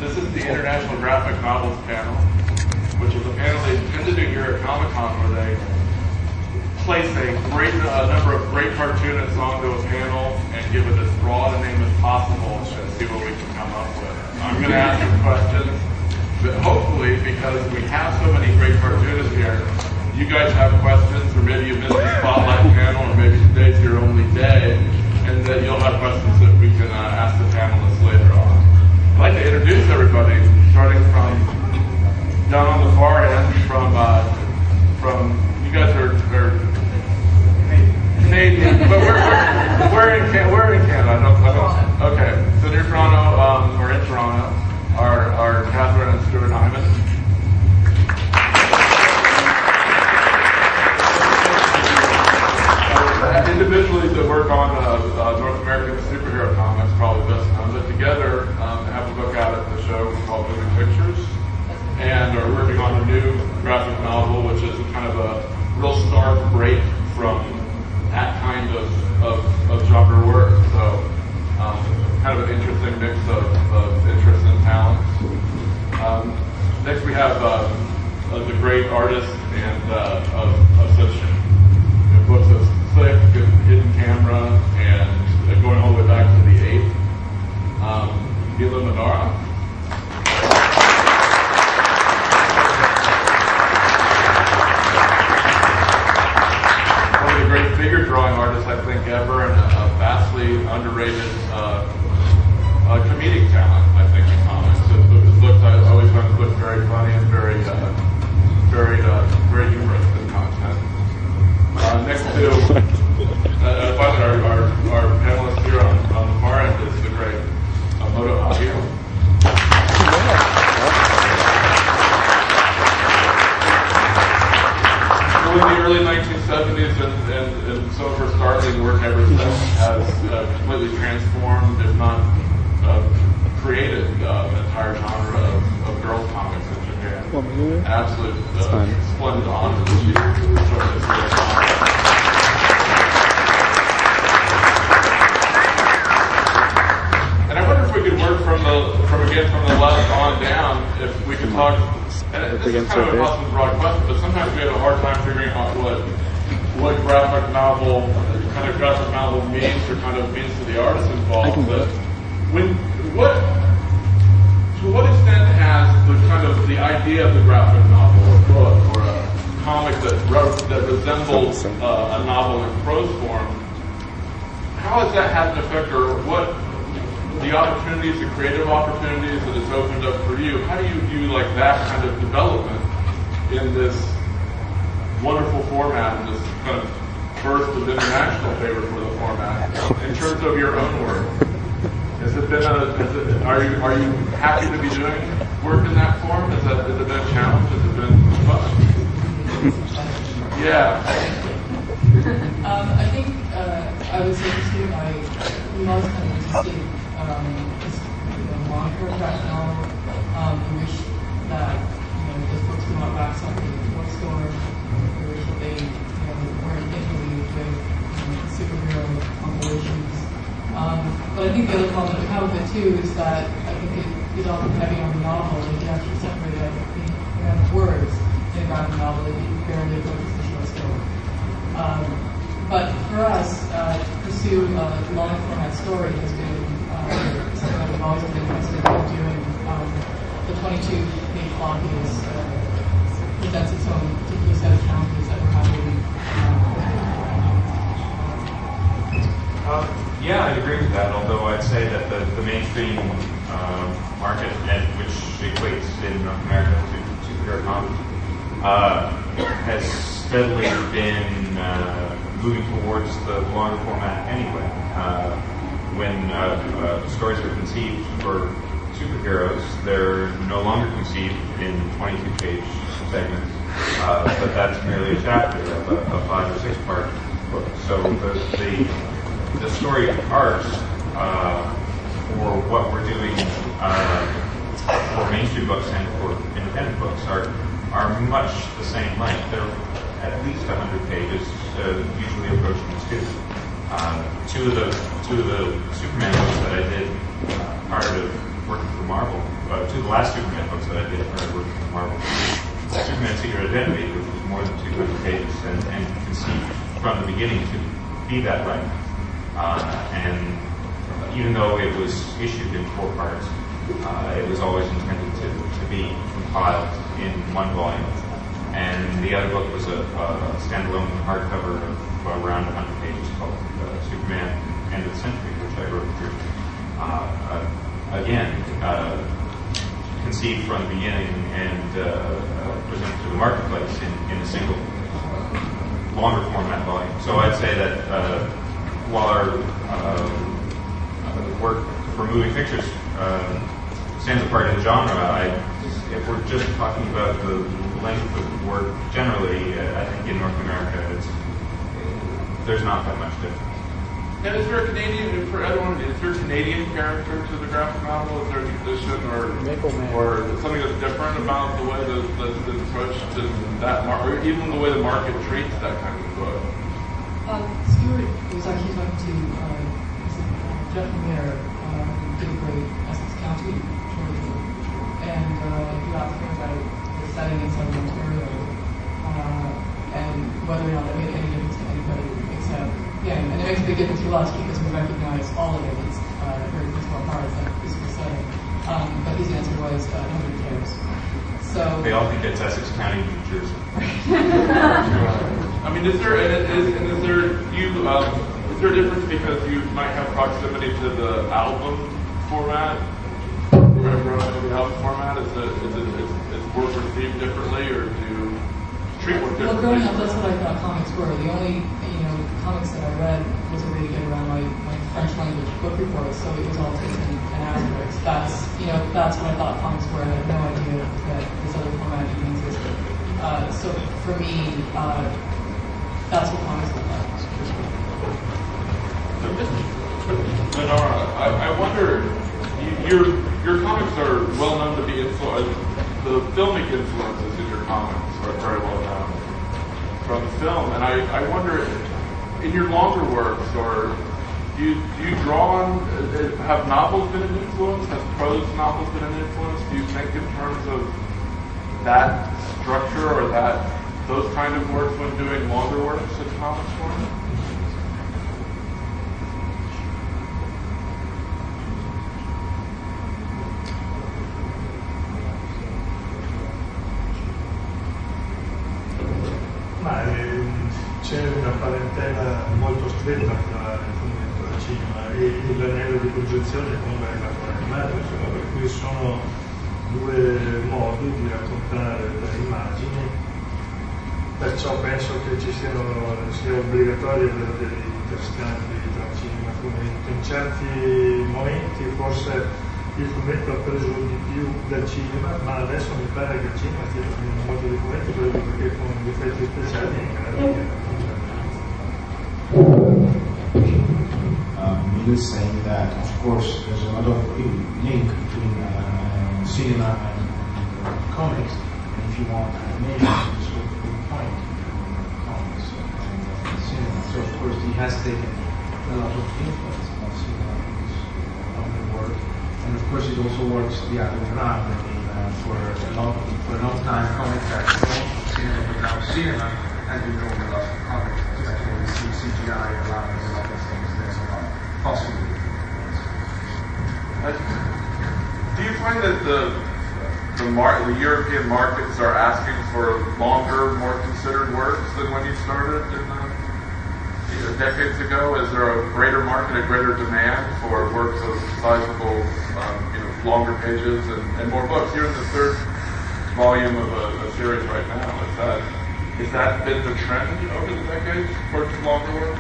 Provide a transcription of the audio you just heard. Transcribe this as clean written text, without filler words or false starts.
This is the International Graphic Novels panel, which is a panel they tend to do here at Comic-Con, where they place a great number of great cartoonists onto a panel and give it as broad a name as possible and see what we can come up with. I'm going to ask some questions, but hopefully, because we have so many great cartoonists here, you guys have questions, or maybe you missed the spotlight panel, or maybe today's your only day, and that you'll have questions that we can ask the panelists later on. I'd like to introduce everybody, starting from down on the far end, from you guys are Canadian, but we're in Canada. Okay, so near Toronto, or in Toronto, are Kathryn and Stuart Immonen. Individually, they work on North American superhero comics, probably best known, but together have a book out at the show called Moving Pictures, and are working on a new graphic novel, which is kind of a real stark break from that kind of genre work. So kind of an interesting mix of interests and talents. Next we have the great artist and of such books as Click and Hidden Camera and going all the way back to the 8th. Emile Manara. Great figure drawing artist, I think, ever, and a vastly underrated comedic talent, I think, in comics. His looks, I always found his looks very funny and very humorous in content. Next to, finally, our panelist here on the far end is the great Moto Hagio. In the early 1970s, and some of her startling work ever since has completely transformed, if not created, an entire genre of girls' comics in Japan. Absolute splendid honor this year. And I wonder if we could work from the left on down, if we could talk. And this is kind of a possible broad question, but sometimes we have a hard time figuring out what graphic novel means, or kind of means to the artist involved. But to what extent has the idea of the graphic novel, or book, or a comic that resembles a novel in prose form, how has that had an effect, or what the opportunities, the creative opportunities that it's opened up for you? How do you view that kind of development in this wonderful format, and this kind of burst of international favor for the format, in terms of your own work? Has it been are you happy to be doing work in that form? Has it been a challenge? Has it been fun? Yeah. I think I would say to Steve, we always kind of interested long-term graphic novel. We wish that those books would not back something in the bookstore. We wish that they weren't interleaved with superhero compilations. But I think the other problem that we have with it too is that I think it is often heavy on the novel. If you actually separate it out the amount of words in a graphic novel, it barely approaches the short story. But for us, to pursue a long format story has been something that we've always been interested in doing. The 22-page block presents its own particular set of challenges that we're having. Yeah, I'd agree with that, although I'd say that the mainstream market, which equates in North America to superhero comics, has steadily been moving towards the longer format anyway. When stories are conceived for superheroes, they're no longer conceived in 22-page segments, but that's merely a chapter of a 5 or 6 part book. So the story arcs for what we're doing for mainstream books and for independent books are much the same length. They're at least 100 pages, usually approaching 2. Two of the Superman books that I did prior to working for Marvel, two of the from the beginning to be that way. And even though it was issued in 4 parts, it was always intended to be compiled in 1 volume. And the other book was a standalone hardcover of around 100 pages called Superman End of the Century, which I wrote through. Again, conceived from the beginning and presented to the marketplace in a single longer format volume. So I'd say that while our work for moving pictures stands apart in genre, if we're just talking about the length of work generally, I think in North America there's not that much difference. And is there a Canadian, for everyone, is there a Canadian character to the graphic novel? Is there a tradition or something that's different about the way that's approached to that market, or even the way the market treats that kind of book? Stuart was actually talking to Jeff Manara, who did a great Essex County trilogy, and he asked me about the setting inside of Ontario and whether or not it made any difference to anybody except. Yeah, and it makes a big difference to us because we recognize all of it. It's very small parts, like this was saying. But his answer was, nobody cares. So they all think it's Essex County, New Jersey. I mean, is there a difference because you might have proximity to the album format? The album format is work received differently, or do you treat work differently? Well, growing up, that's what I thought comics were. The only comics that I read was a way to get around my French language book reports, so it was all taken in asterisks. That's what I thought comics were. I had no idea that this other format even existed. So for me, that's what comics look like. Manara, I wonder, your comics are well known to be influenced. The filmic influences in your comics are very well known from the film, and I wonder, in your longer works, or do you draw on, have novels been an influence? Has prose novels been an influence? Do you think in terms of that structure or those kind of works when doing longer works in comics form? C'è una parentela molto stretta tra il fumetto e il cinema e l'anello di projezione come è la animato, insomma, per cui sono 2 modi di raccontare le immagini, perciò penso che sia obbligatorio avere degli interscambi tra cinema e fumetto. In certi momenti forse il fumetto ha preso di più del cinema, ma adesso mi pare che il cinema stia prendendo molto di fumetto perché con gli effetti speciali è in grado di raccontare. Emile is saying that, of course, there's a lot of link between cinema and comics. And if you want animation, it's sort of the point between comics and cinema. So, of course, he has taken a lot of influence on cinema on the work. And, of course, it also works the other way around. I mean, for a long time, comics had cinema, but now cinema has been doing a lot of comics. Especially we see CGI allowing a lot of things. There's a lot possible. Do you find that the European markets are asking for longer, more considered works than when you started decades ago? Is there a greater market, a greater demand for works of sizable, longer pages and more books? You're in the 3rd volume of a series right now. Has that been the trend over the decades towards longer work?